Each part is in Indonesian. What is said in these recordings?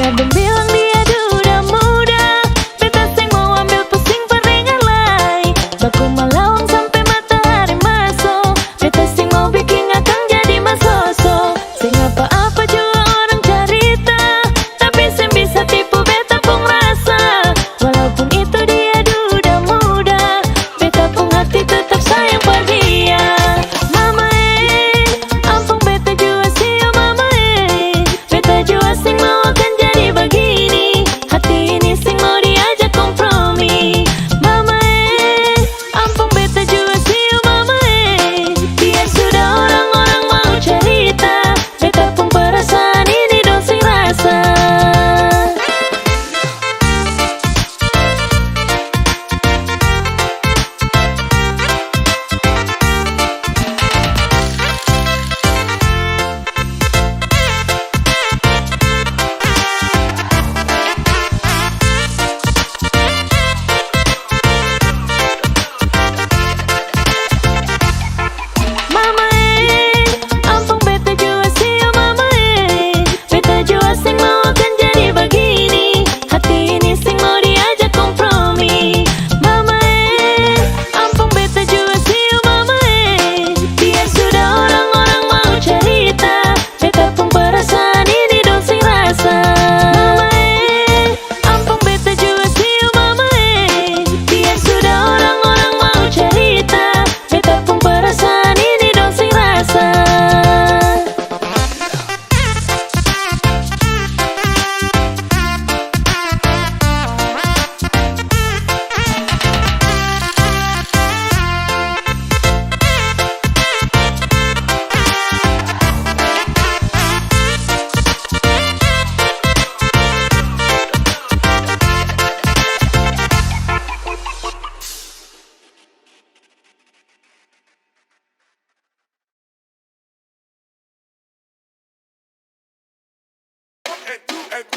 dan bilang dia udah muda. Beta seng mau ambil pusing peringan lai. Baku malawang sampai matahari masuk. Beta seng mau bikin akang jadi masoso. Seng apa-apa jua orang carita, tapi seng bisa tipu beta pung rasa. Walaupun itu dia udah muda, beta pung hati tetap sayang pada dia. Mama ampun beta jua siu mama beta jua sing mau akan jadi begini. Hati ini sing mau diajak kompromi. Mama ampun beta jua siu mama biar sudah orang-orang mau cerita. Beta pun perasaan ini dong sing rasa. Mama ampun beta jua siu mama beta jua sing mau akan jadi begini. Hati ini sing mau diajak kompromi. Mama ampun beta jua siu mama biar sudah orang-orang mau cerita. Beta pun perasaan ini dong sing rasa. Mama ampun beta jua siu mama biar sudah orang-orang mau cerita. Beta pun perasaan ini dong sing rasa.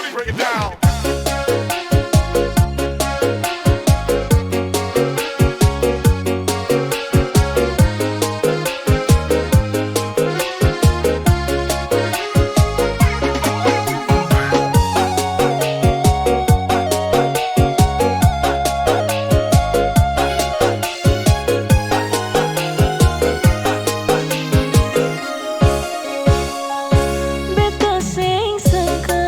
Break it down. Beta sing sangka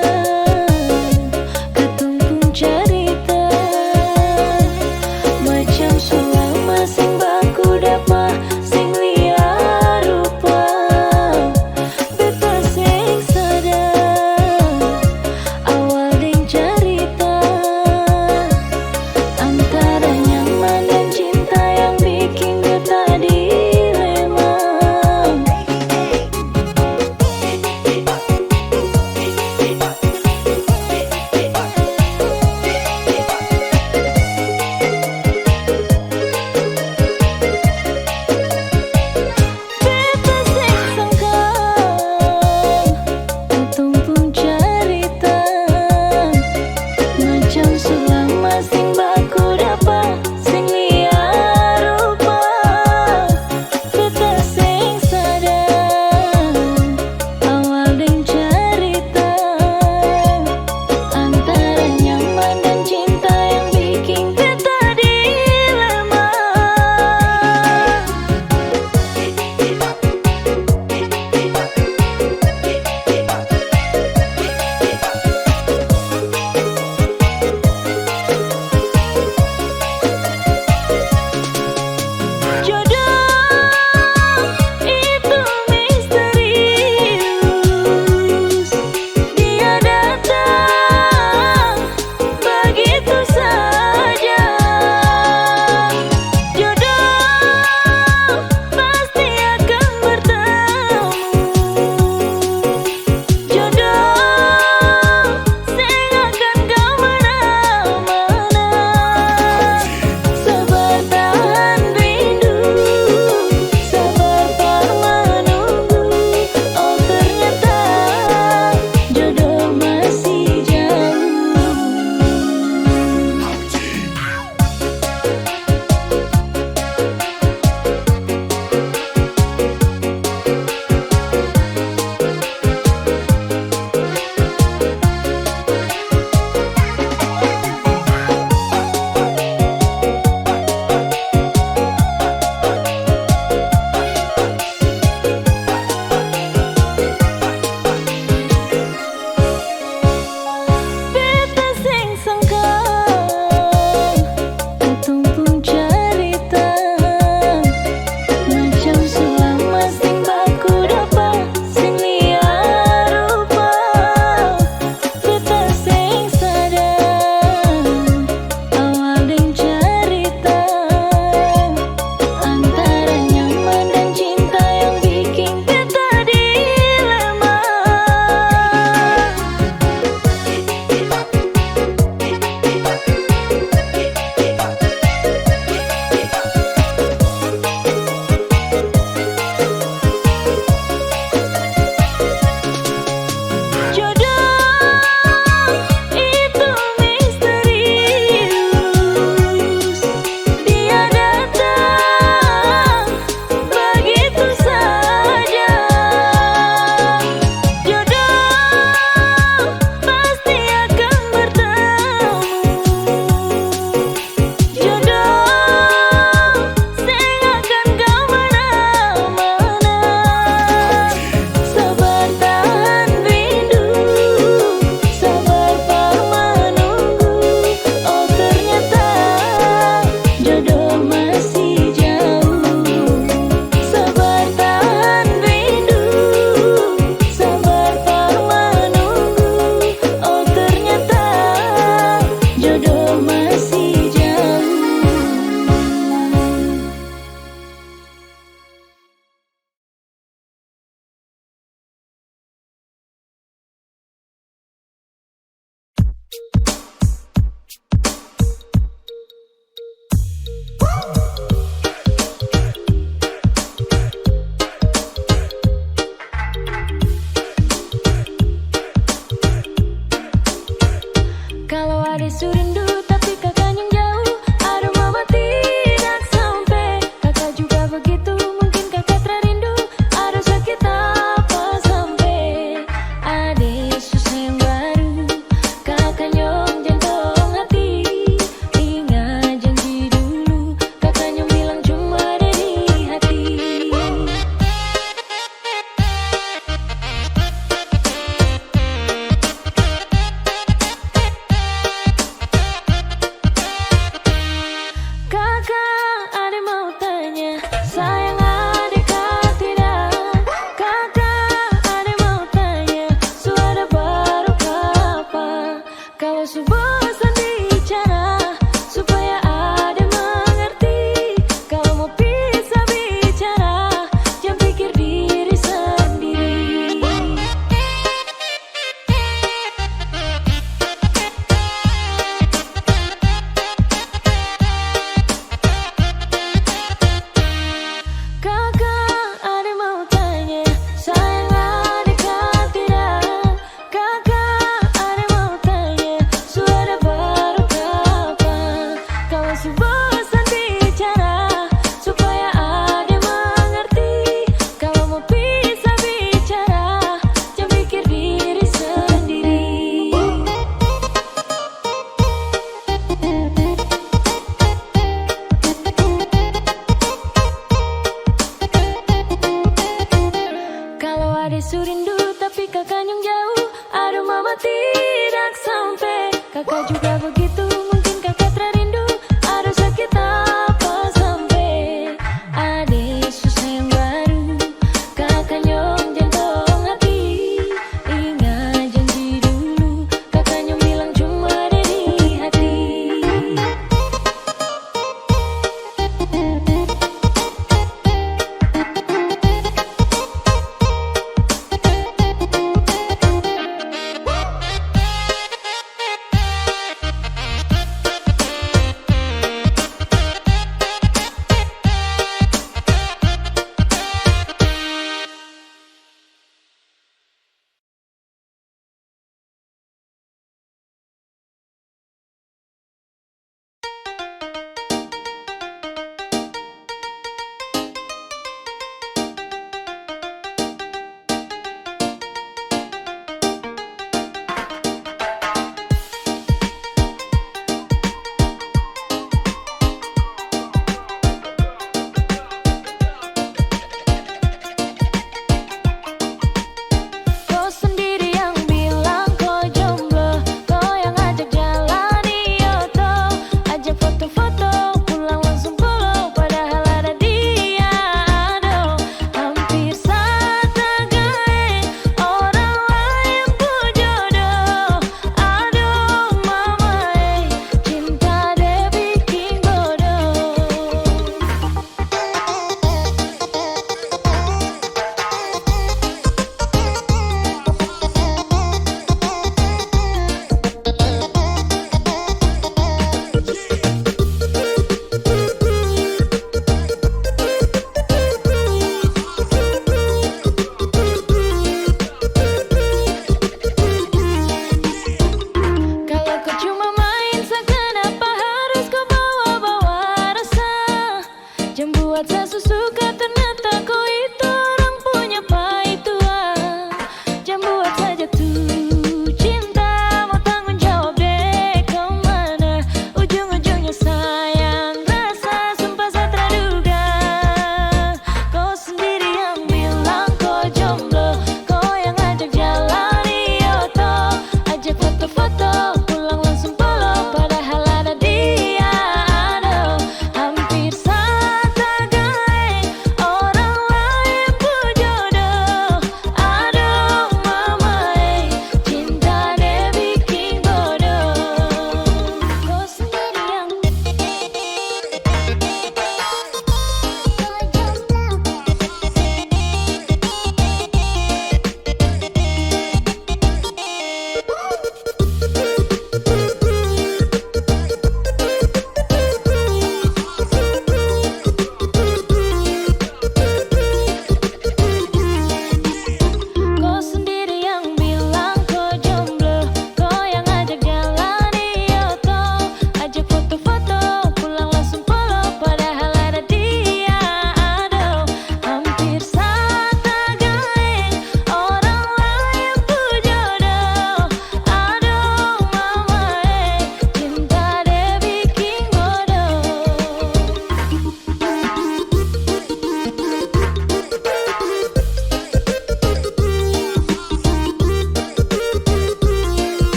Su rindu tapi kakak yang jauh. Aduh mama tidak sampai. Kakak juga begitu, mungkin kakak terindu. Aduh sakit apa sampai. Adik susah yang baru. Kakak nyong jantong hati. Ingat janji dulu. Kakak nyong bilang cuma ada di hati.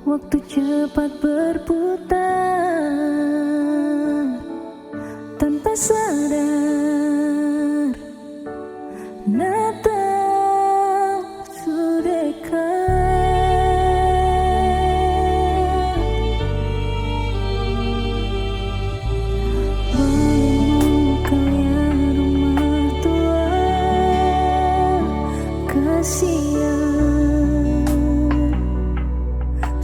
Waktu cepat berputar tanpa sadar, Natal sudah dekat. Belum kalian rumah tua, kasihan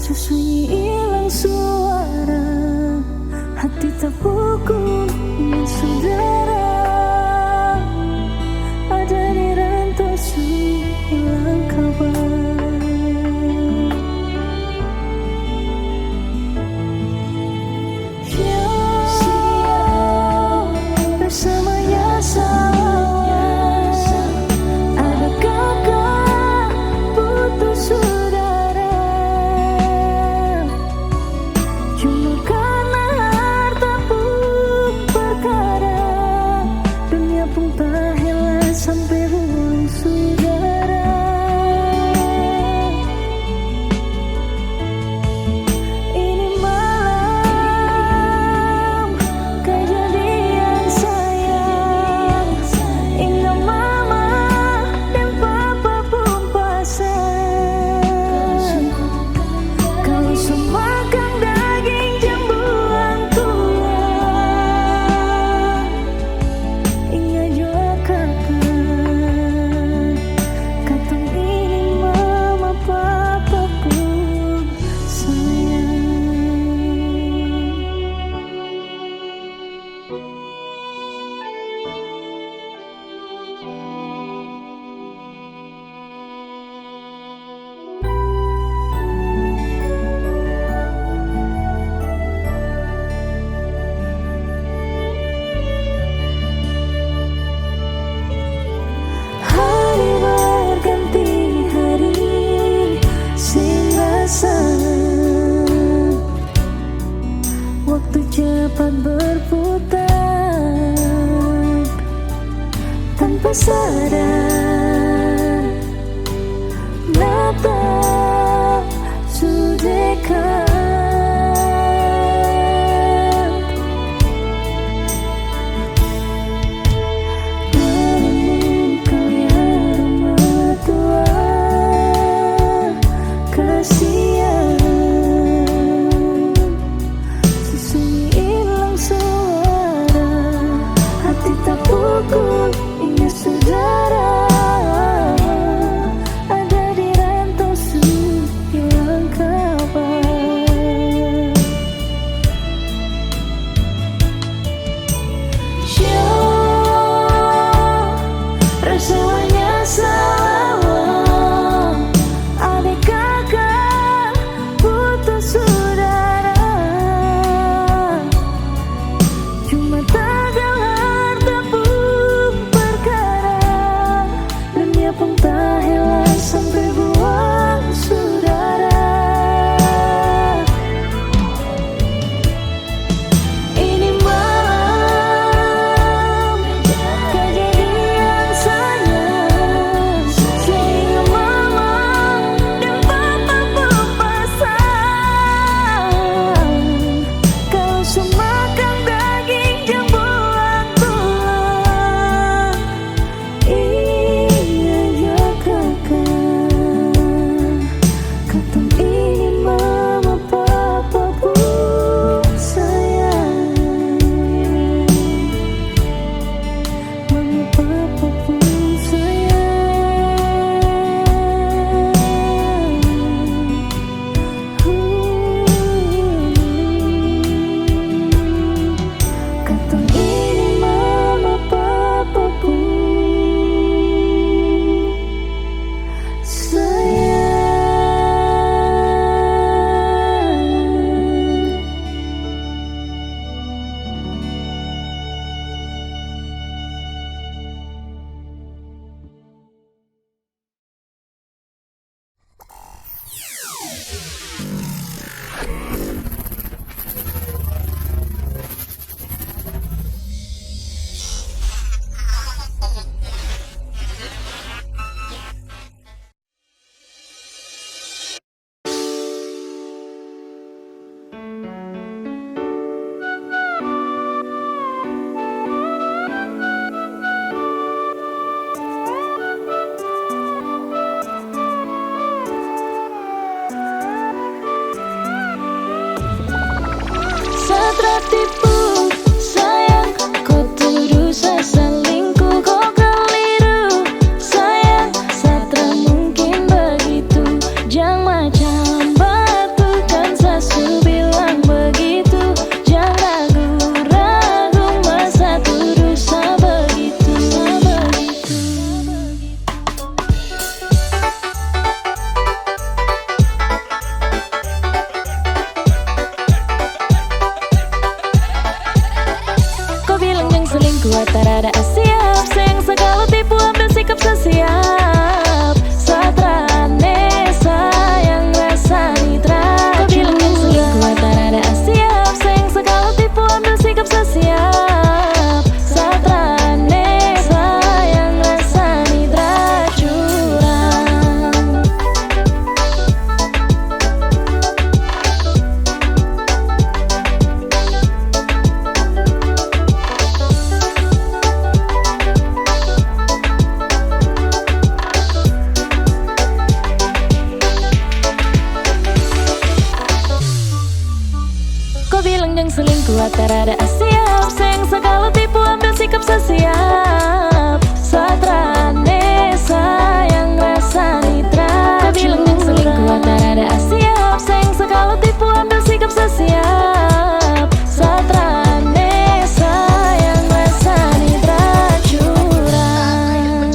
sesunyi hilang suara, hati tak pukul saudara, ada di rantau hilang kabar. Siap bersamanya salah, ada kakak putus saudara, cuma karena harta pun perkara, dunia pun tak helah sampai buang saudara. Ini malam kejadian sayang, ingat mama dan papa pun pasang. Kalau semakan daging jambuan tua, ingat jua kakak, kata ini mama papa pun sayang. Hari berganti hari, sehingga saat waktu cepat berputar tanpa sadar, Natal sudah dekat. Namun kalian rumah tua, kasihan sesunyi hilang suara, hati tak pukul ingat saudara, ada di rantau hilang kabar. Rasanya salah, adik kakak putus saudara, cuma tagal harta pun perkara, dunia pun tak helah sampai buang saudara. Ini malam kejadian sayang, sehingga mama dan papa pun pasang. Kau semakan daging jambuan tulang, ingat ya kakak, kata ini mama papa pun sayang. Mama papa pun sayang. Kata ini mama papa pun sayang. rada siap. Sayang segala tipu ambil sikap sesiap. Satrane sayang rasa nitra. Kau bilang yang selingkuh tak rada siap. Sayang segala tipu ambil sikap sesiap. Satrane sayang rasa nitra curang. Kau bilang yang selingkuh tak rada siap. Sayang segala tipu ambil sikap sesiap. Satrane sayang rasa nitra. Kau bilang yang selingkuh tak rada siap. Sayang segala tipu ambil sikap sesiap. Satrane sayang rasa nitra curang.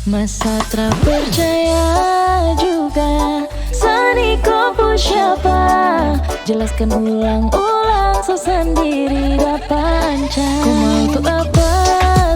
Masa terpercaya juga Sani kopu siapa? Jelaskan ulang-ulang sendiri dapanca. Ku mau tuh apa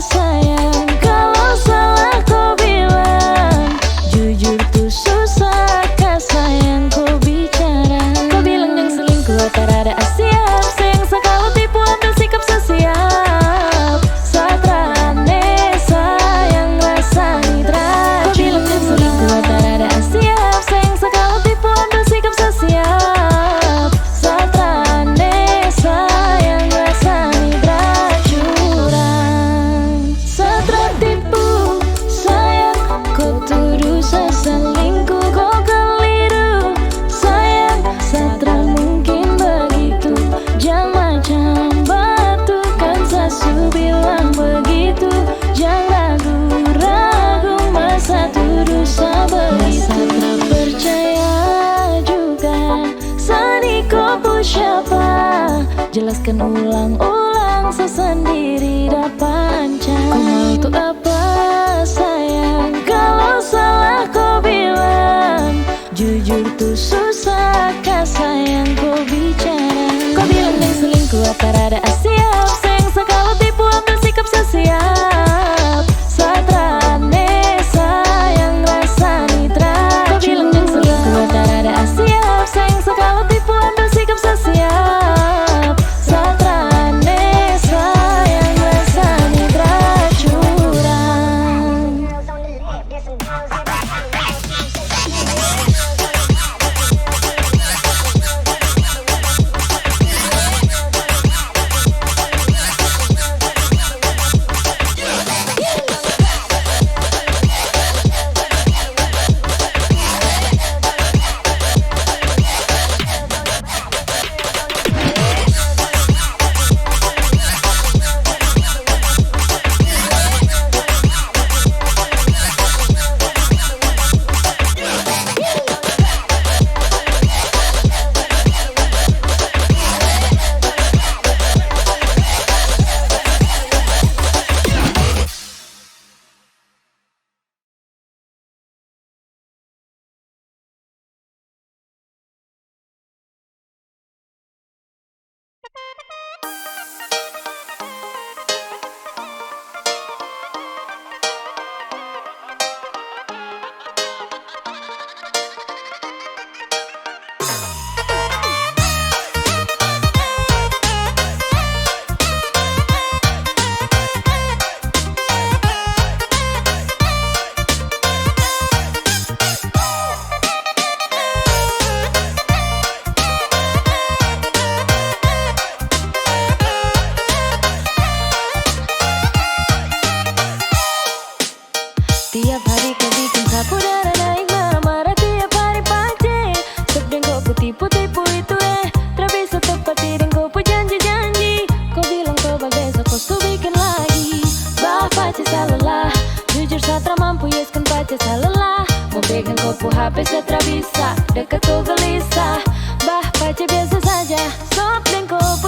sayang? Kalau salah kau bilang. Jujur tuh susah kah sayang kau bicara. Kau bilang yang selingkuh tak ada siap. Sayang segala tipu ambil sikap sesiap. Satrane sayang rasa nitra. Kau bilang yang selingkuh tak ada siap. Sayang segala tipu ambil sikap sesiap. Satrane sayang rasa nitra curang. Satra tipu sayang kau tuduh saya selingkuh. Kau keliru sayang. Satra mungkin begitu. Jangan macam batu kan sasu bilang begitu. Jangan ragu-ragu masa tuduh saya begitu. Satra percaya juga Sani kopu siapa? Jelaskan ulang-ulang sendiri dapanca. Ku mau tuh apa sayang? Kalau salah kau bilang. Jujur tuh susah kah sayang kau bicara. Kau bilang yang selingkuh tak ada siap. Sayang segala tipu ambil sikap sesiap. Satrane sayang rasa nitra. Kau bilang yang selingkuh tak ada siap. Sayang segala tipu ambil sikap sesiap. Satrane sayang rasa nitra curang.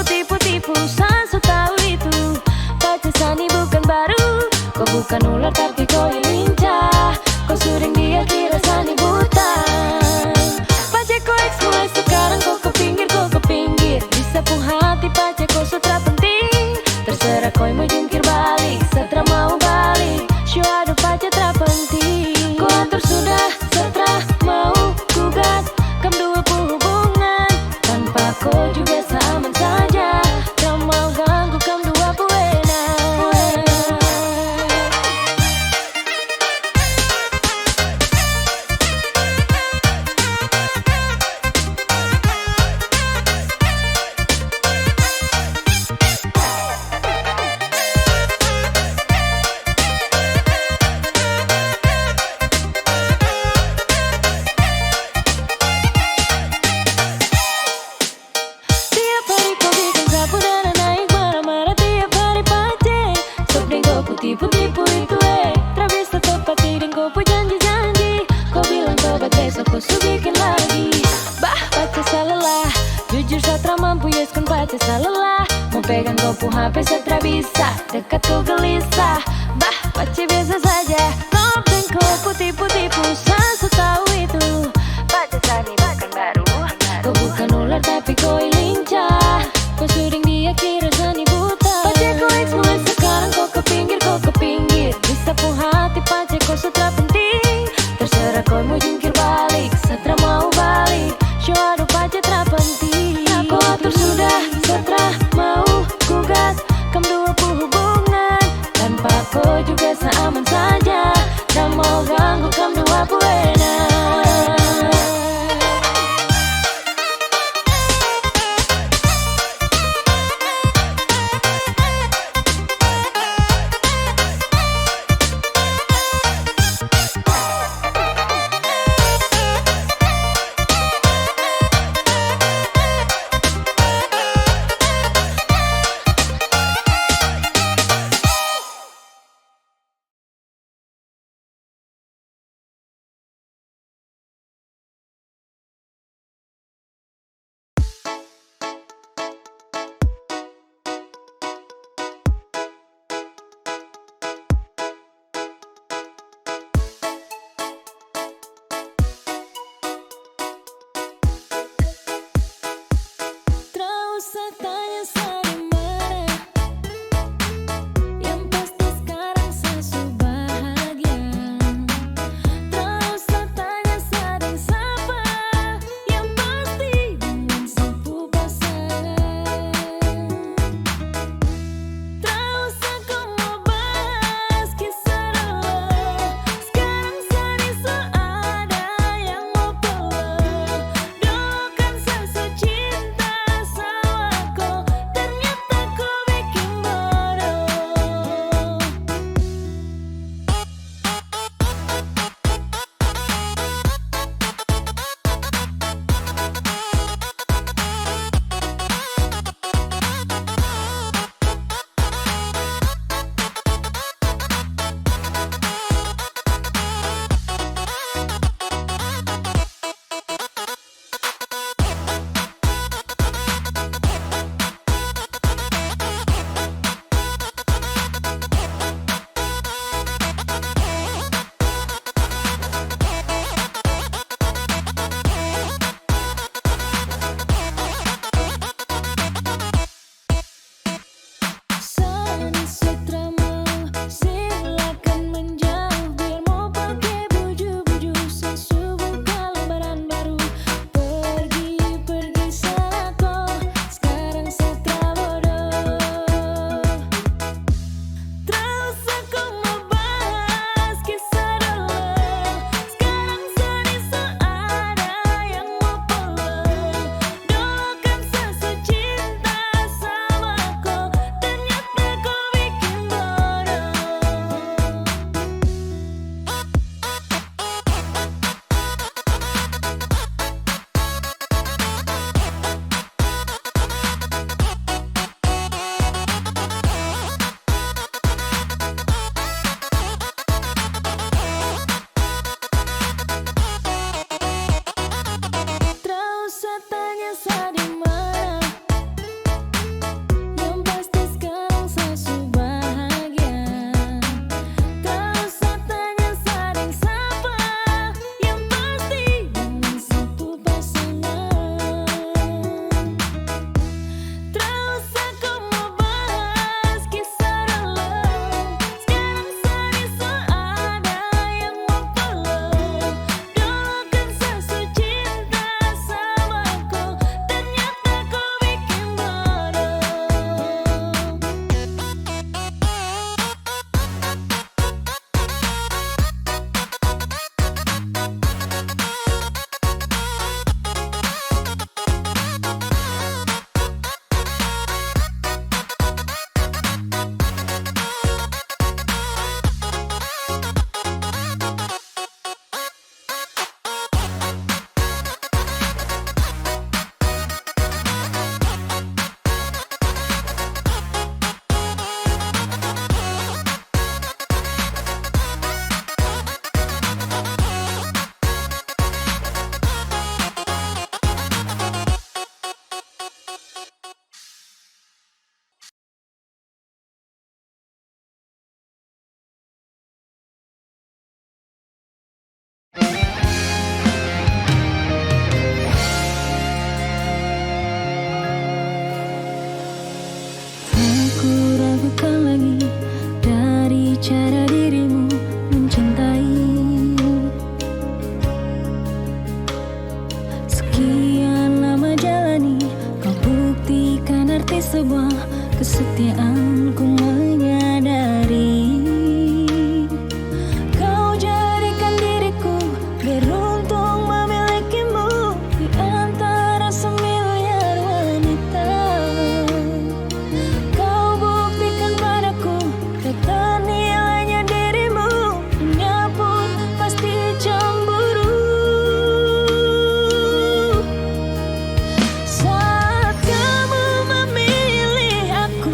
tipu-tipu Saya tahu itu Pacar Sani bukan baru Kau bukan ular tapi kau yang lincah Kau sering dia kira Sani buta Pacar kau ex mulai sekarang kau ke pinggir Bisa pun hati pacar kau sutra penting Terserah kau mau jungkir balik Setra mau balik Show ada pacar terpenting Kau atur sudah setra mau gugat Kam dua hubungan Tanpa kau juga sama saja Kau mau ganggu kam dua buena Tipu-tipu itu tak bisa tepati dan kau pun janji-janji Kau bilang tobat besok kau bikin lagi Bah, pacar salah lah Jujur Satra mampu yes kan pacar salah lah Mau pegang kau pun HP Satra bisa Dekat kau gelisah Bah, pacar biasa saja Love dan kau pun tipu-tipu Saya tahu itu Pacar Sani bukan baru Kau bukan ular tapi kau lincah Kau sering dia kira Sani buta Pacar kau ex mulai sekarang kau ke pinggir Bisa pun hati pacar kau sutra penting Terserah kau mau jungkir balik Setra mau balik Show ada pacar terpenting Kau atur sudah setra mau gugat Kam dua hubungan Tanpa kau juga seaman saja Dan mau ganggu kam dua buena sebuah kesetiaan ku menyadari kau jadikan diriku beruntung memilikimu di antara semiliar wanita. Kau buktikan padaku tak ternilainya dirimu, dunia pun pasti cemburu. Saat kamu memilih aku,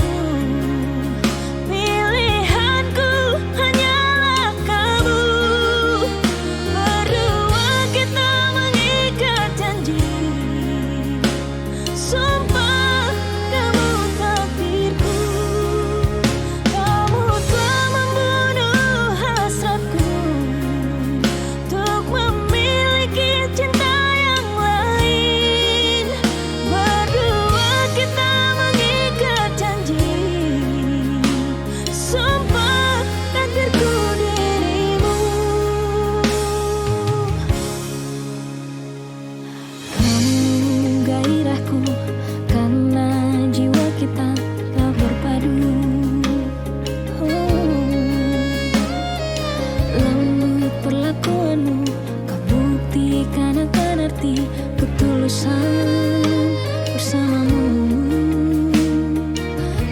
pilihanku hanyalah kamu. Berdua kita mengikat janji, sumpah kamu takdirku. Kamu telah membunuh hasratku untuk memiliki cinta yang lain. Berdua kita mengikat janji, sumpah takdirku dirimu. Kamu gairahku karena jiwa kita telah berpadu. Lembut perlakuanmu, kau buktikan akan arti ketulusan bersamamu.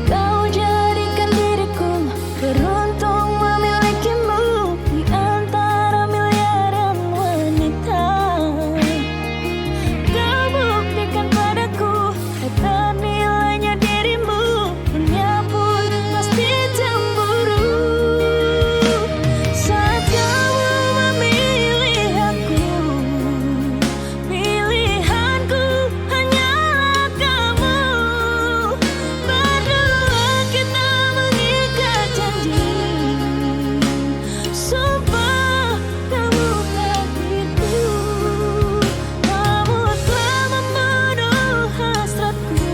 Kau jadikan diriku beruntung memilikimu di antara miliaran wanita. Kau buktikan padaku tak ternilainya dirimu, dunia pun pasti cemburu. Saat kamu memilih aku, pilihanku hanyalah kamu. Berdua kita mengikat janji, sumpah kamu takdirku. Kamu telah membunuh hasratku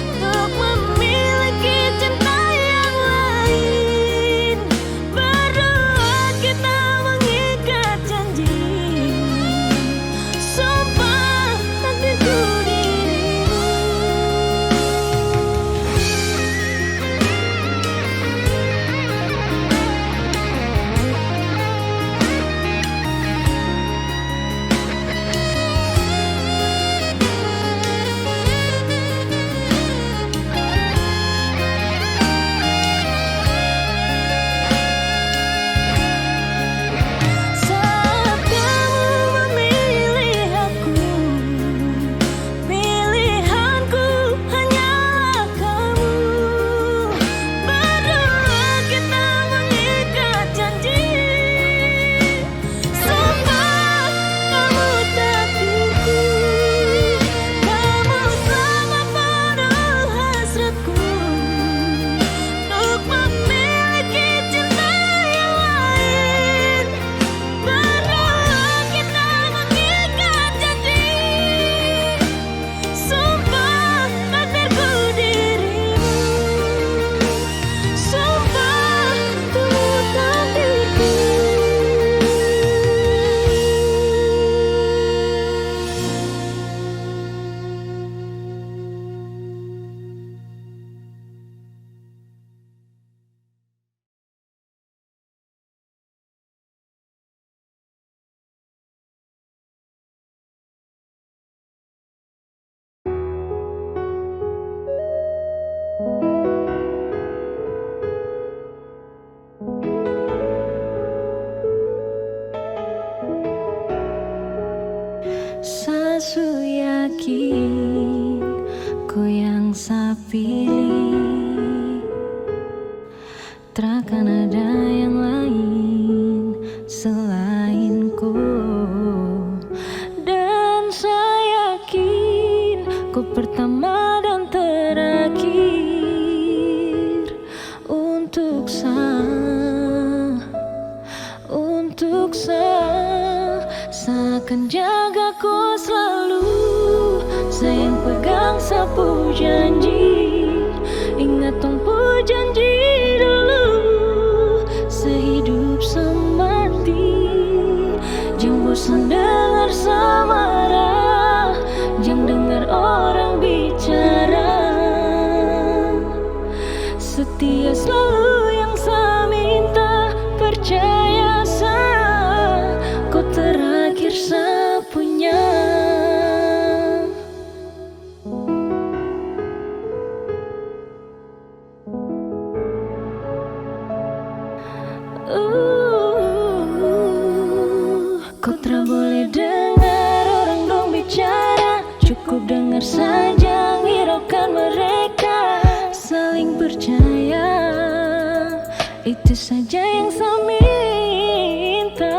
untuk memiliki cinta yang lain. Berdua kita mengikat janji, sumpah takdirku dirimu. Saat kamu memilih aku, pilihanku hanyalah kamu. Berdua kita mengikat janji, sumpah kamu takdirku. Kamu telah membunuh hasratku untuk memiliki cinta yang lain. Berdua kita mengikat janji, sumpah takdirku dirimu. Sumpah kamu takdirku. Sasu yakin kau yang saya pilih, takkan ada yang lain selain kau. Dan saya yakin kau pertama dan terakhir untuk saya akan jaga kau selalu. Sayang pegang sapu janji, ingat tumpu janji dulu. Sehidup semati, jangan bosan dengar samara, jangan dengar orang bicara. Setia selalu yang saya minta, percaya saya, kau terakhir saya punya. Kau tak boleh dengar orang dong bicara, cukup dengar saja ngiraukan mereka. Saling percaya, itu saja yang saya minta.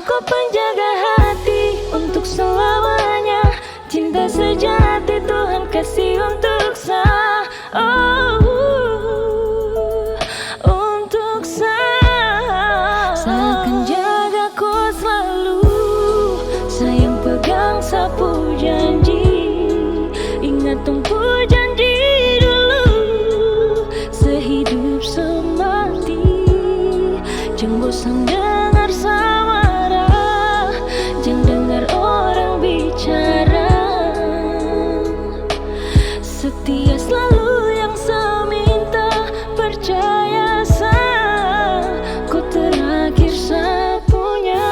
Kau penjaga hati untuk selamanya, cinta sejati Tuhan kasih untuk saya. Untuk saya akan jaga kau selalu, sayang pegang sapu janji. Ingat tumpu janji dulu, sehidup semati. Jangan bosan dengar samara, jangan dengar orang bicara. Setia selalu yang saya minta, percaya saya, kau terakhir saya punya.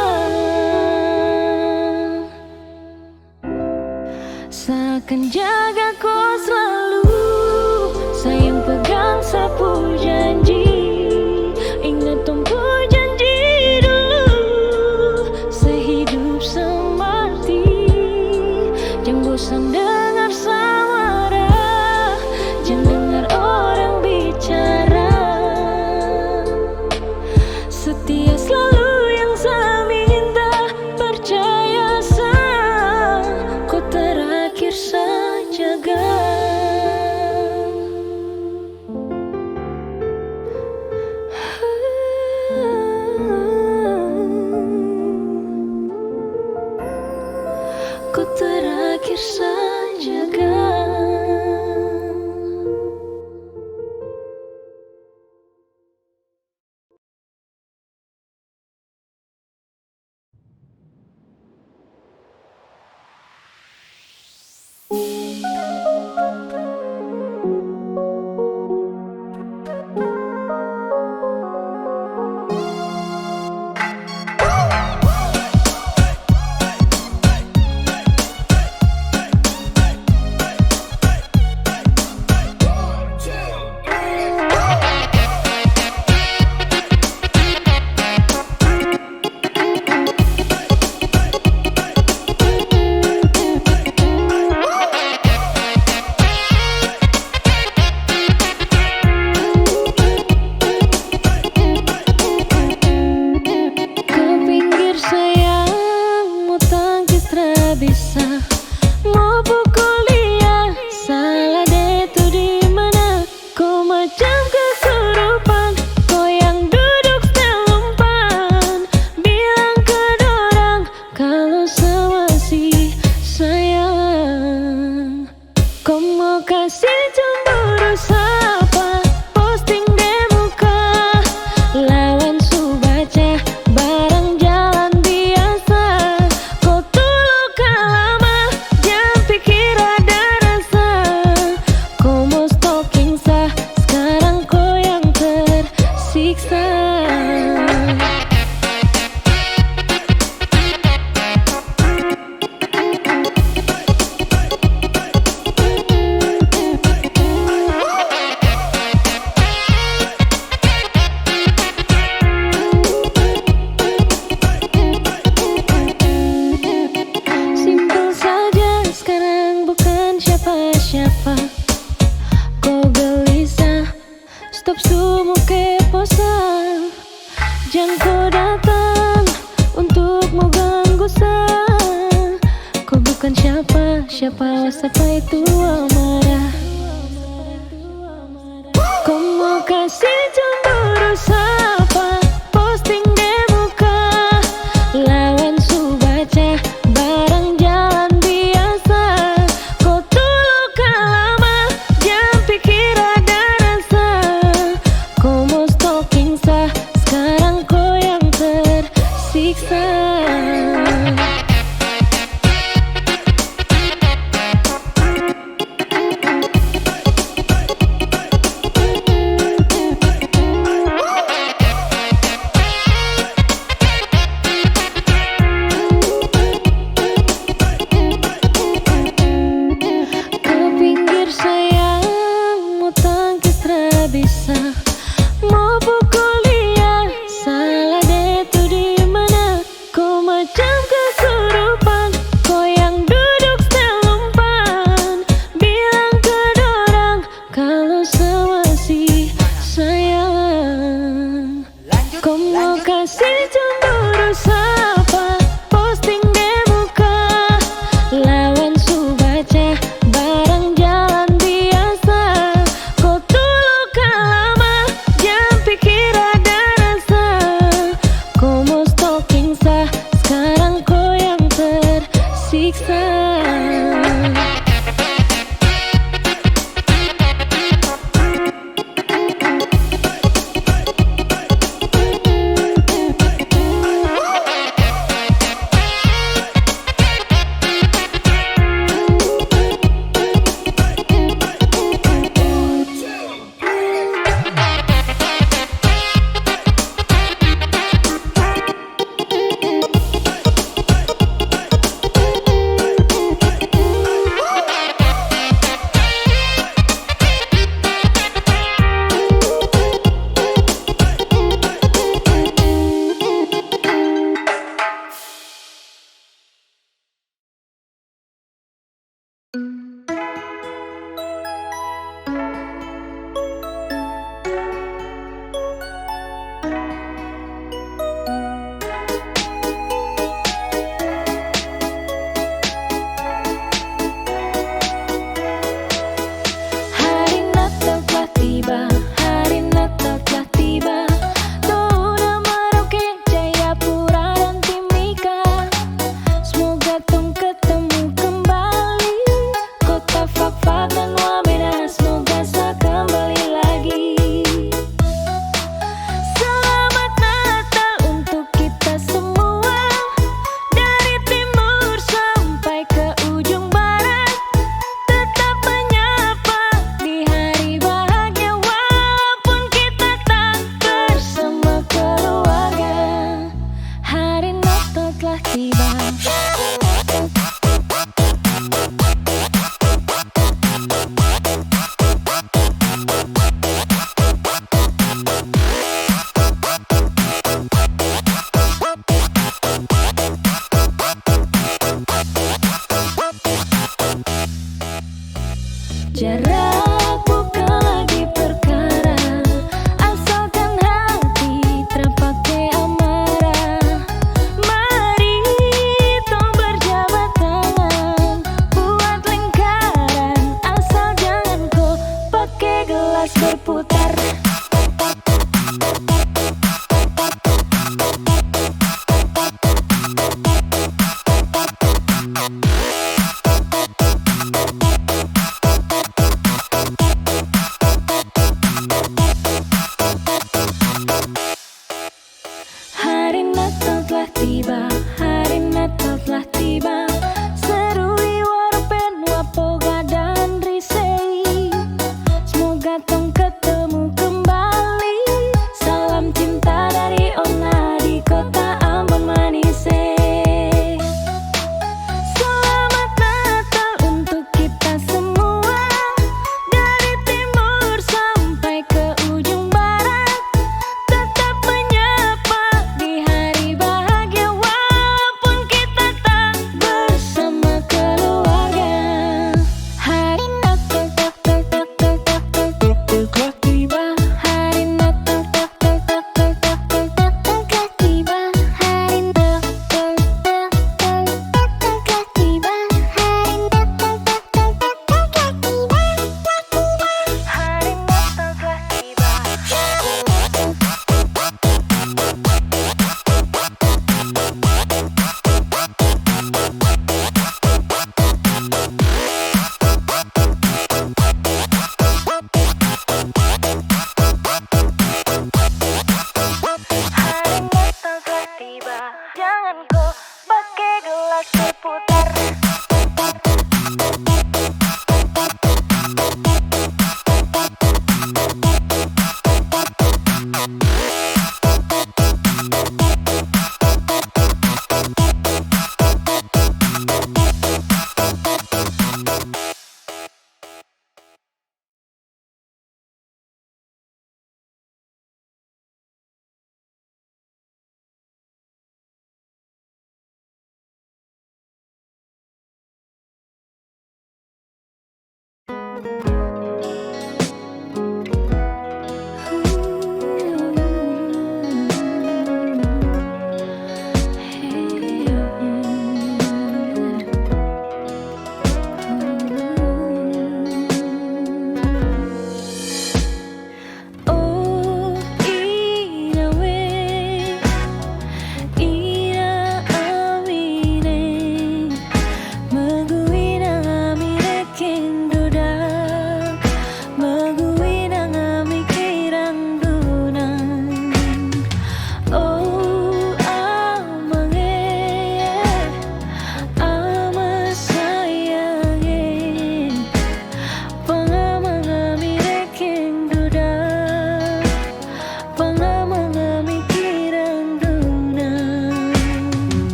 Saya akan jaga kau selalu, sayang pegang sapu janji. Ingat tumpu janji dulu, sehidup semati. Jangan bosan dengar samara, jangan dengar orang bicara. Setia selalu yang saya minta, percaya saya, kau terakhir saya jaga. Kau terakhir saya jaga. Jangan kau datang untuk mau ganggu saya. Kau bukan siapa itu amarah. Kau mau kasih cemburu siapa, posting di muka, lawan su baca barang jalan biasa. Kau tuh luka lama, jangan pikir ada rasa. Kau mau stalking sah, sekarang kau yang tersiksa. Jarak bukan lagi perkara, asalkan hati terpakai amarah. Mari tong berjabat tangan, buat lingkaran, asal jangan kau pakai gelas berputar.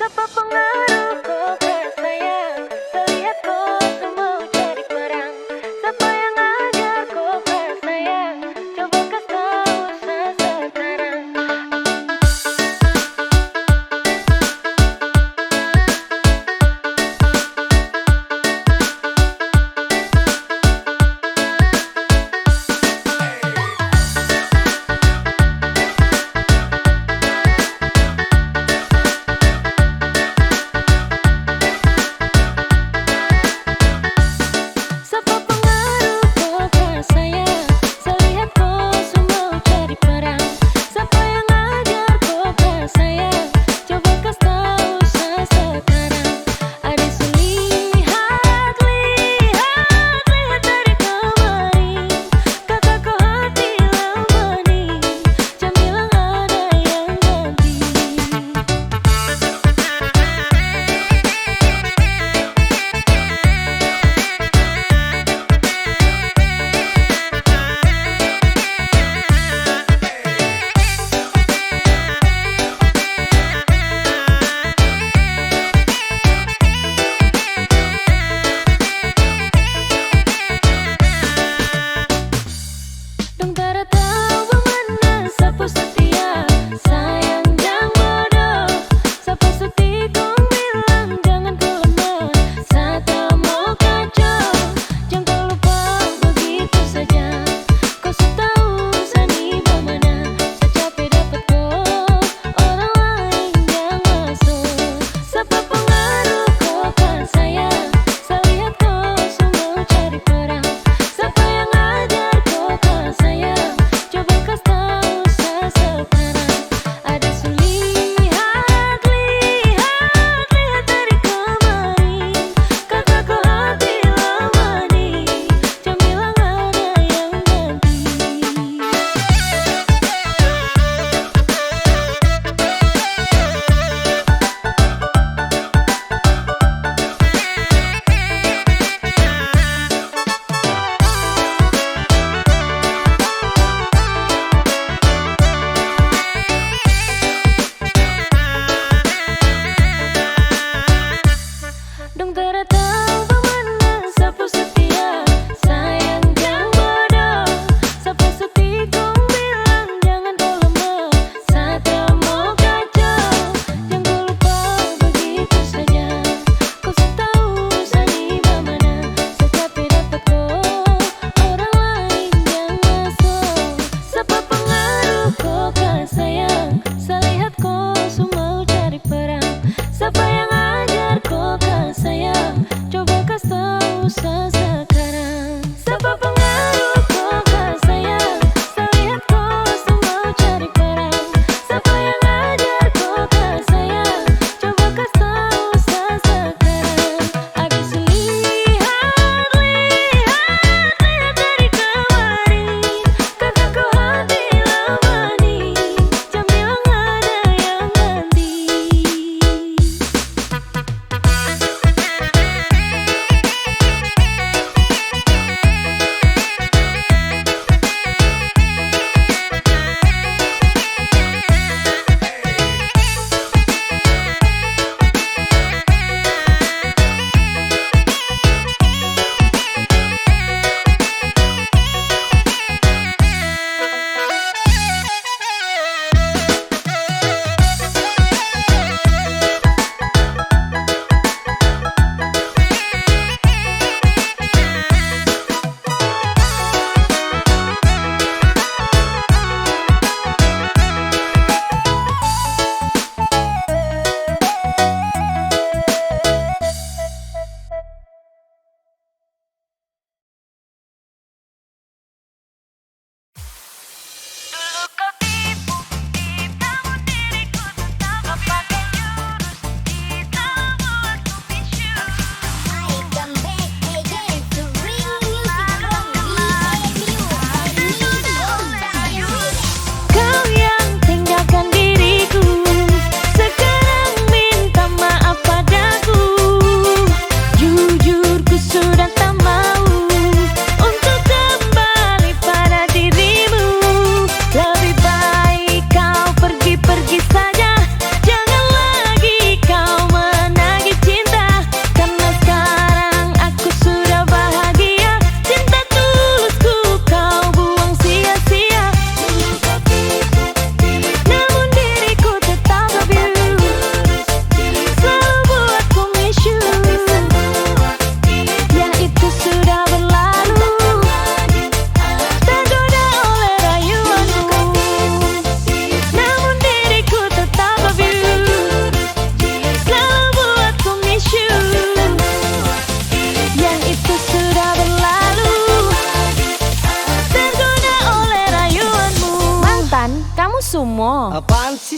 Tanpa pengaruh kau bersayang, terlihat kau tak mau jadi perang. Siapa yang ajar kau bersayang, coba kau tahu sekarang.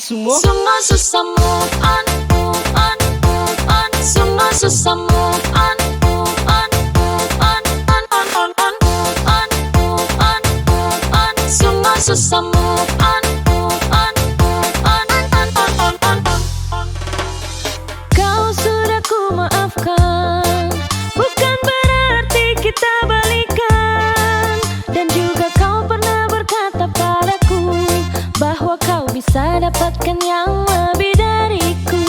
semua. Semua susah move on, move on, move on. Semua susah move on, move on, move on, on, on, on, on, move on, move on. Semua susah move on, move on, move on, on. Kau sudah ku maafkan, bukan berarti kita balikan. Dan juga kau pernah berkata padaku bahwa kau bisa dapatkan yang lebih dariku.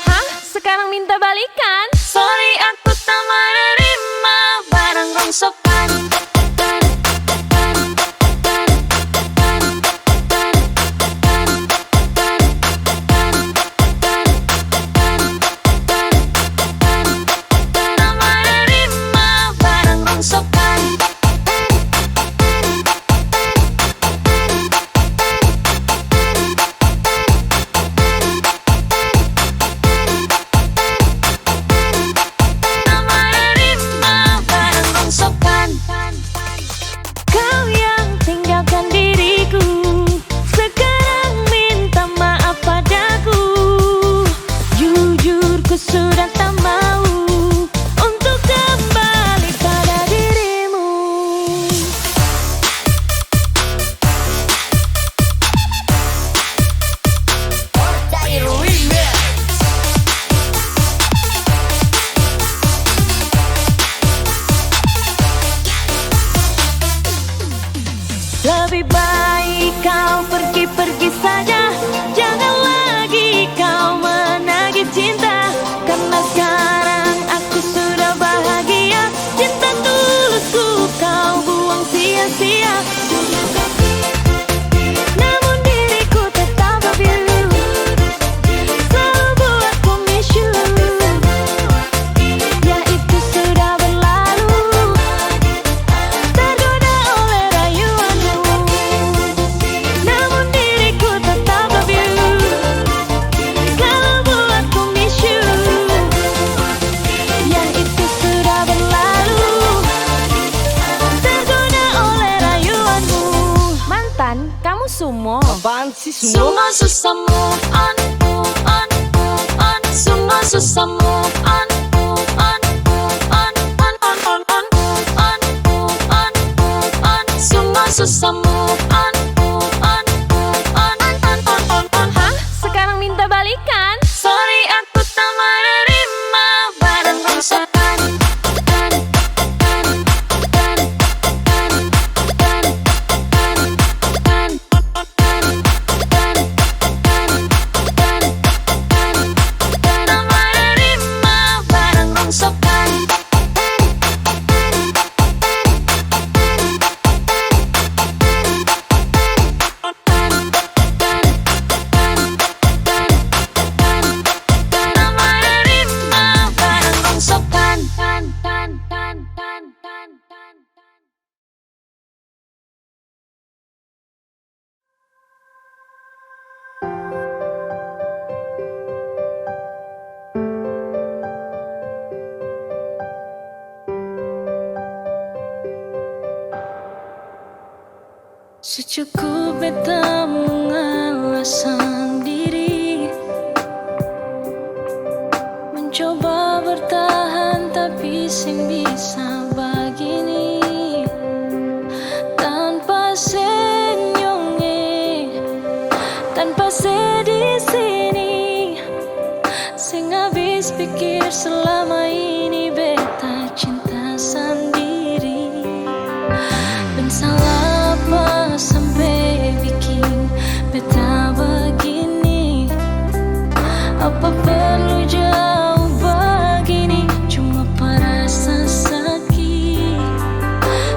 Hah? Sekarang minta balikan? Sorry, aku tak menerima barang rongsokan. Kau yang tinggalkan diriku, sekarang minta maaf padaku. Jujur ku sudah tak mau untuk kembali pada dirimu. Lebih baik kau pergi-pergi saja, jangan lagi kau menagih cinta. Karena sekarang aku sudah bahagia, cinta tulusku kau buang sia-sia. Namun diriku tetap love you, selalu buatku miss you. Ya itu sudah berlalu, tergoda oleh rayuanmu. Namun diriku tetap love you, selalu buatku miss you. Ya itu sudah berlalu, tergoda oleh rayuanmu. Mantan, kamu sumo. Apaan sih semua? Semua susah move on, move on, move on. Semua susah move on, move on, move on, on, move on, move on, move on. Semua susah move on, move on, move on, on. Hah? Sekarang minta balikan? Sorry, aku tak menerima barang rongsokan. Secukup beta mengalah sendiri, mencoba bertahan tapi sing bisa begini. Tanpa senyonge, tanpa sedih sini, sing habis pikir selama ini beta cinta sendiri. Ben salah apa sampai bikin beta begini? Apa perlu jauh begini? Cuma perasa sakit,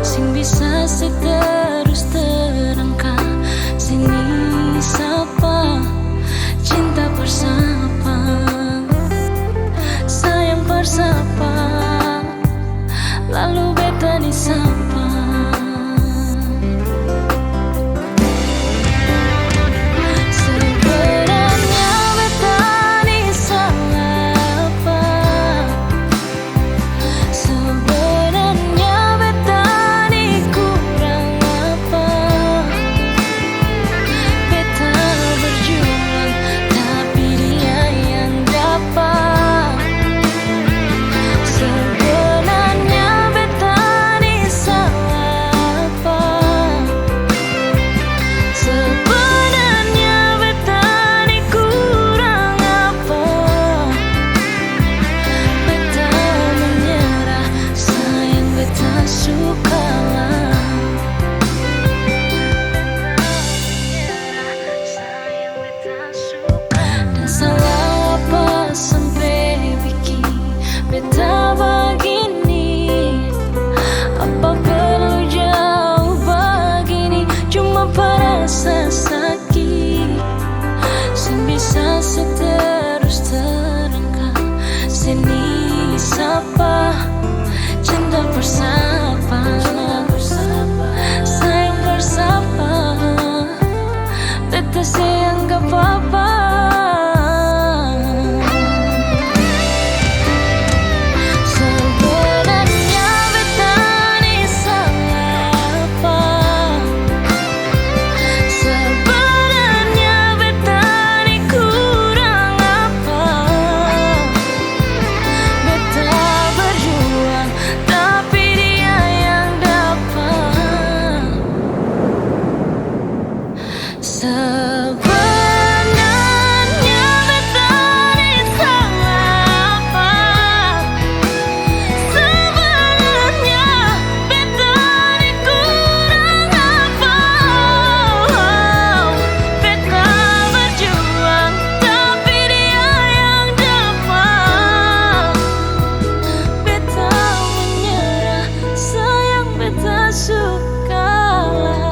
sing bisa seterus terangkat sini sapa cinta bersama, sayang bersama. sini sapa, cinta bersama, sayang bersama, beta sayang gak apa-apa. Sebenarnya beta ni salah apa? Sebenarnya beta ni kurang apa? Beta berjuang tapi dia yang dapat. Sebenarnya beta ni salah apa? Sebenarnya beta ni kurang apa? Beta berjuang tapi dia yang dapat. Beta menyerah, sayang beta sukalah.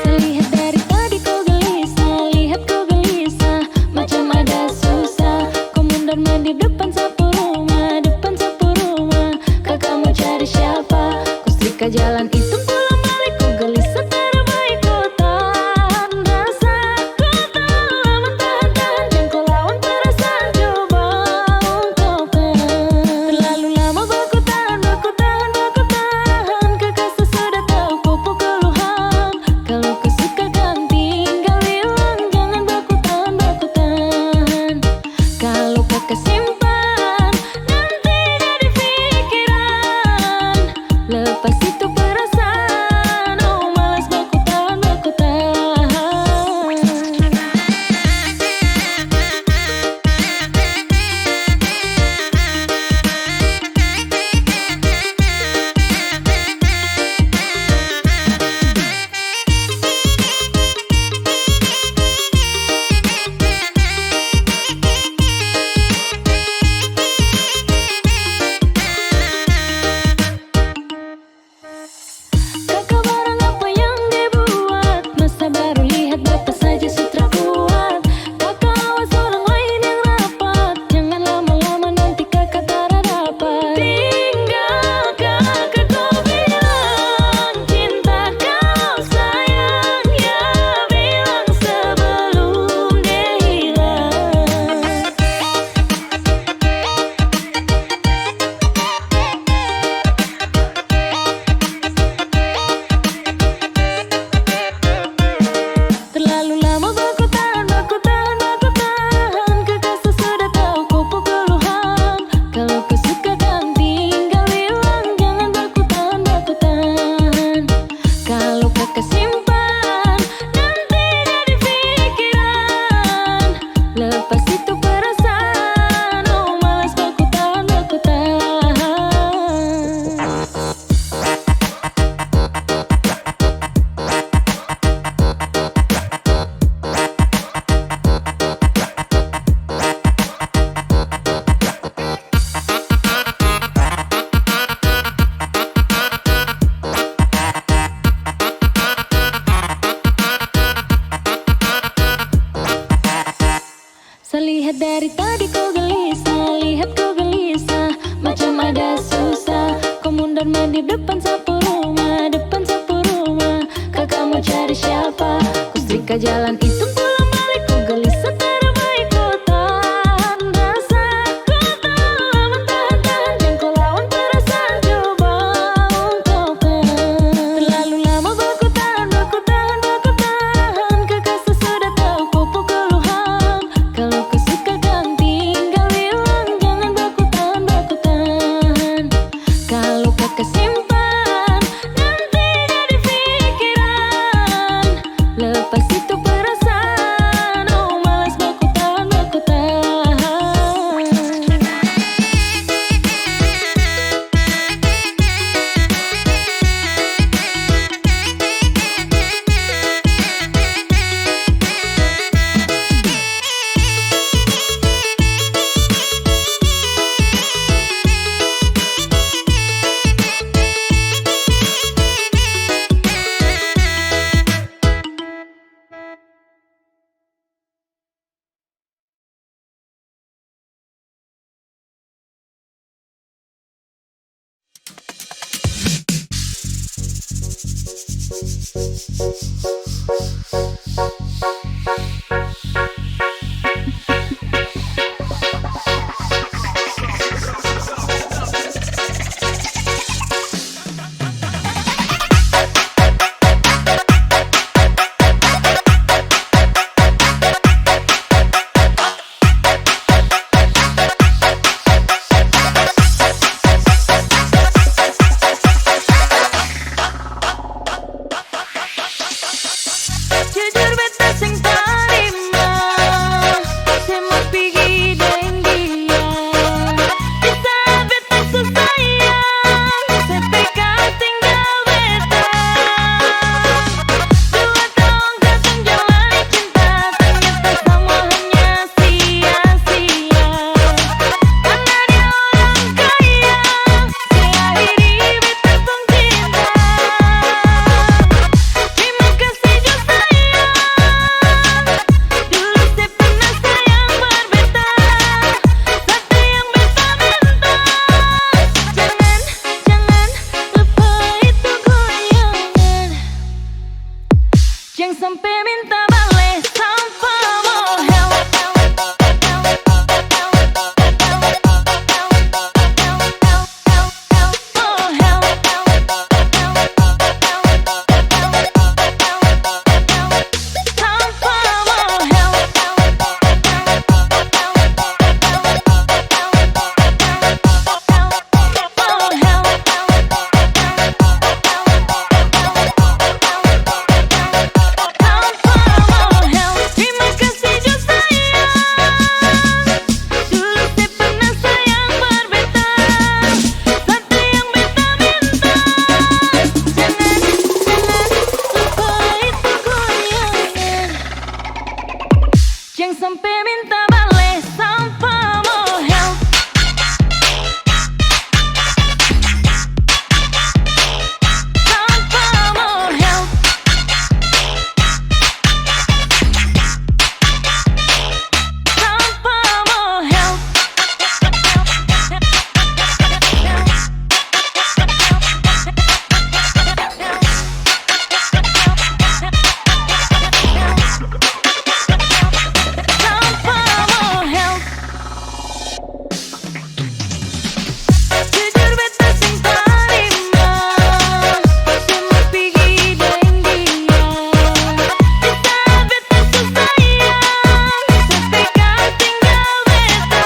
Lihat dari tadi kau gelisah, lihat kau gelisah, macam ada susah. Kau mundur di depan sapu rumah, kakak mau cari siapa? Kau setrika jalan itu pulang balik, kau gelisah terbaik kau tahan rasa. Kau tak lama tahan, yang kau lawan perasaan, coba ungkapkan. Terlalu lama baku tahan, kakak sudah tahu kau keluhan. Kalau kau suka kan tinggal bilang, jangan baku tahan. Kalau kakak simpan, nanti jadi pikiran. Lepas itu perasaan, oh malas baku tahan. Kakak barang apa yang dibuat, masa baru lihat bapak saja sutra kuat. Kakak awas orang lain yang rapat, jangan lama-lama nanti kakak tak dapat. Tinggal kakak kau bilang, cinta kau sayang, ya bilang sebelum dia hilang. Terlalu lama baku tahan, kakak sudah tahu kau keluhan. Kalau kau suka kan tinggal bilang, jangan baku tahan. Kalau kakak simpan, nanti jadi pikiran. Lepas itu perasaan, oh malas baku tahan. Lihat dari tadi kau gelisah, macam ada susah. Kau mundur di depan sapu rumah, kakak mau cari siapa? Kau setrika jalan itu pulang balik, kau gelisah terbaik kau tahan rasa. Kau tak lama tahan, yang kau lawan perasaan, coba ungkapkan. Terlalu lama baku tahan, kakak sudah tahu kau keluhan. Kalau kau suka kan tinggal bilang, jangan baku tahan. Kalau kakak simpan, nanti jadi pikiran. Lepas itu perasaan. Jujur beta sing tarima, semua pergi dengan dia. Bisa beta sesayang, setika tinggal beta. 2 tahun kasih jalani cinta, ternyata semua hanya sia-sia. Karena dia orang kaya, seakhiri beta pun cinta. Terima kasih jo sayang, dulu saya pernah sayang berbeta. Satu yang beta minta, jangan lupa itu goyangan. Jangan sampai minta balik tanpa mohel. Terima kasih jo sayang, dulu saya pernah sayang berbeta. Satu yang beta minta, jangan lupa itu goyangan. Jangan sampai minta balik tanpa mohel. Tanpa mohel. Tanpa mohel. Tanpa mohel. Jujur beta sing tarima, semua pergi dengan dia. Bisa beta sesayang, setika tinggal beta.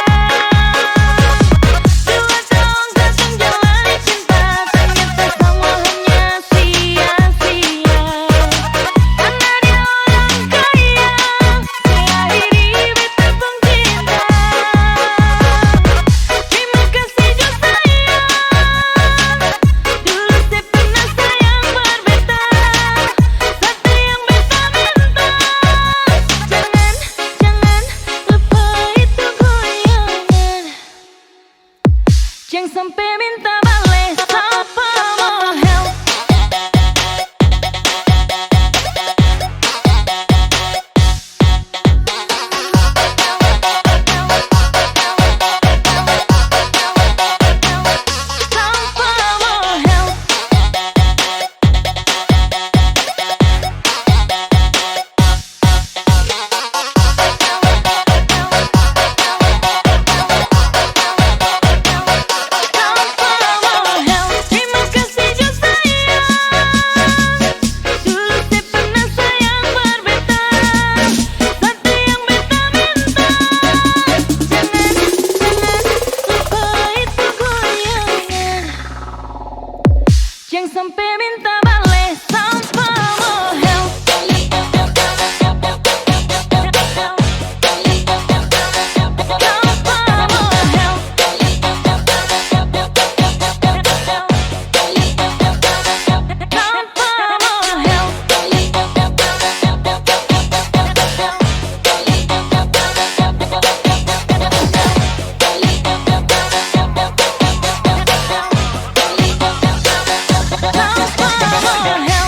2 tahun kasih jalani cinta, ternyata semua hanya sia-sia. Karena dia orang kaya, seakhiri beta pun cinta. Terima kasih jo sayang, dulu saya pernah sayang berbeta. Satu yang beta minta, jangan lupa itu goyangan. Jangan sampai minta balik tanpa mohel. Tanpa mohel. Tanpa mohel. Terima kasih jo sayang, dulu saya pernah sayang berbeta. Satu yang beta minta, jangan lupa itu goyangan. Jangan sampai minta balik tanpa mohel. Tanpa mohel. Tanpa mohel. Tanpa mohel.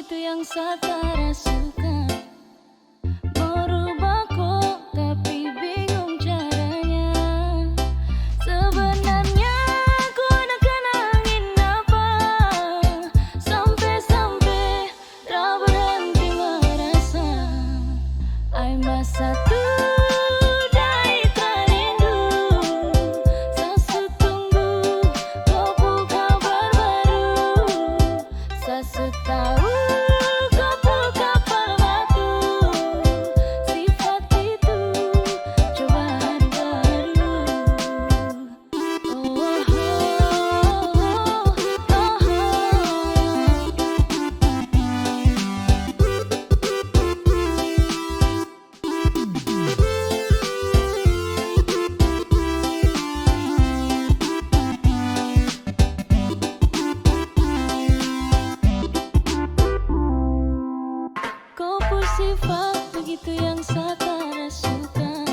begitu yang Satara suka. Merubah kok tapi bingung caranya. Sebenarnya ku nak kenangin apa, sampai-sampai tak berhenti merasa. Ai masa tu sifat begitu yang Satara suka.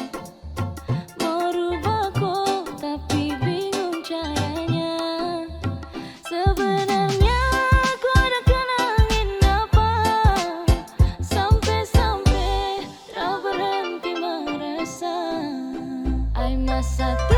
Merubah kok tapi bingung caranya. Sebenarnya ku nak kenangin apa, sampai-sampai tak berhenti merasa. Ai masa tu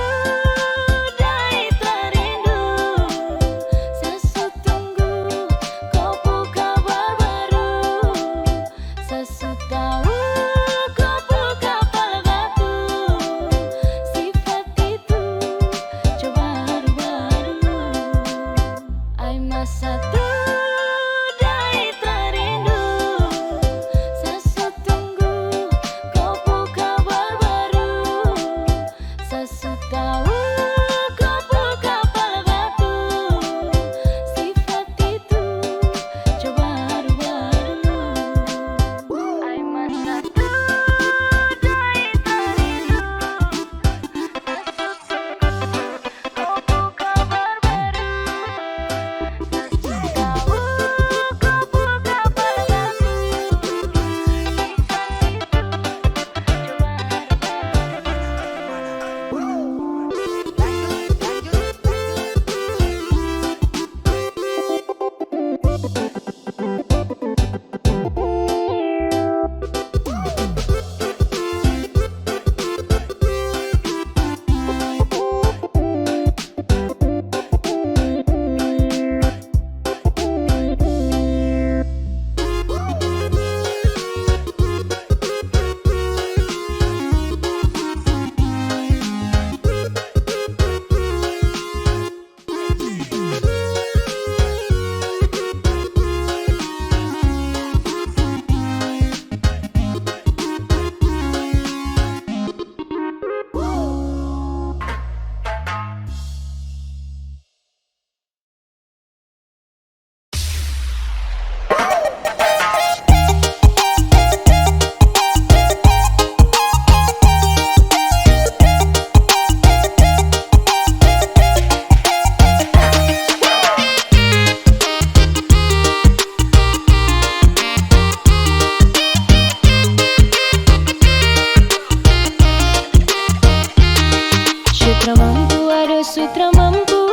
Sutra mampu,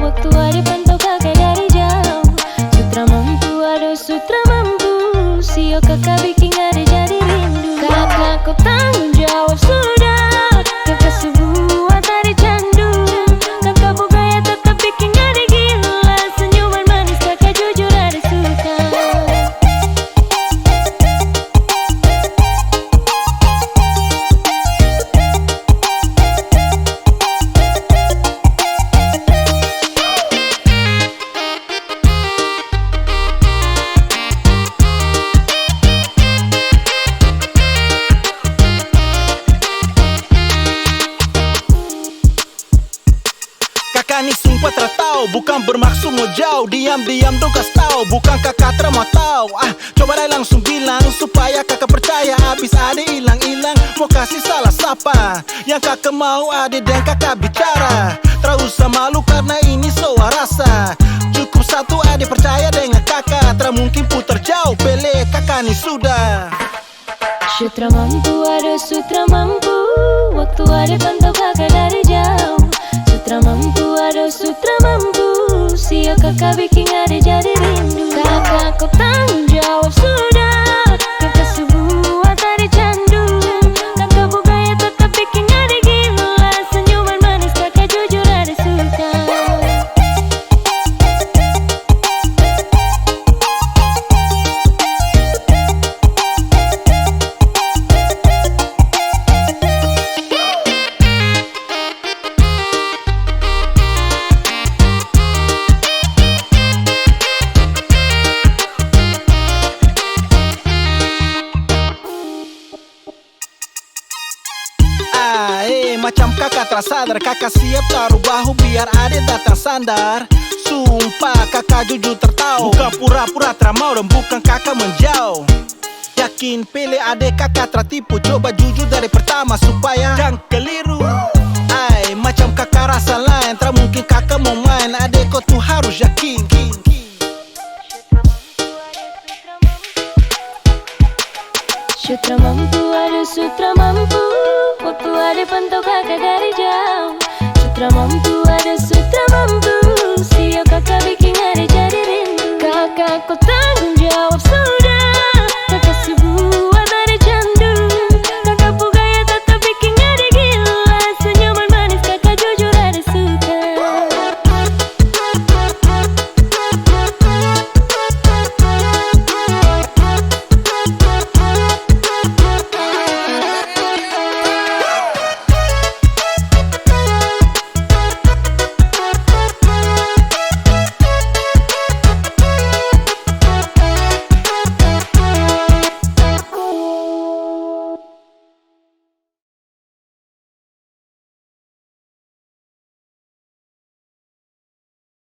waktu ada pantau kakak dari jauh. Sutra mampu, ada sutra mampu, sio kakak bikin ada jadi rindu. Kakak kau tanggung jawab sudah, kakak sebuah tari candu. Kakak gaya tetap bikin ada gila, senyuman manis kakak jujur ada suka. Ni sumpah teratau, bukan bermaksud mau jauh. Diam-diam dong kas tau, bukan kakak terima tau. Coba deh langsung bilang supaya kakak percaya. Abis ada hilang-hilang, mau kasih salah siapa. Yang kakak mau ada dan kakak bicara. Tak usah malu karena ini soal rasa. Cukup satu ada percaya dengan kakak. Tak mungkin putar jauh, pele kakak ni sudah. Sutra mampu, ada sutra mampu, waktu ada pantau kakak dari jauh. Sutra mampu, ada sutra mampu, sio kakak bikin ada jadi rindu. Kakak kau tanggung jawab sudah. Kakak sebuah tari candu, kakak bugaya tetap bikin adik gila. Senyuman manis kakak jujur ada suka. Macam kakak tak sadar, kakak siap taruh bahu biar adik datang sandar. Sumpah kakak jujur tertahu, bukan pura-pura teramau dan bukan kakak menjauh. Yakin pilih adik kakak tertipu, coba jujur dari pertama supaya jangan keliru. Ay, macam kakak rasa lain, tak mungkin kakak mau main, adik kau tuh harus yakin. Sutra mampu, ada sutra mampu, waktu ada pantau kakak dari jauh. Sutra mampu,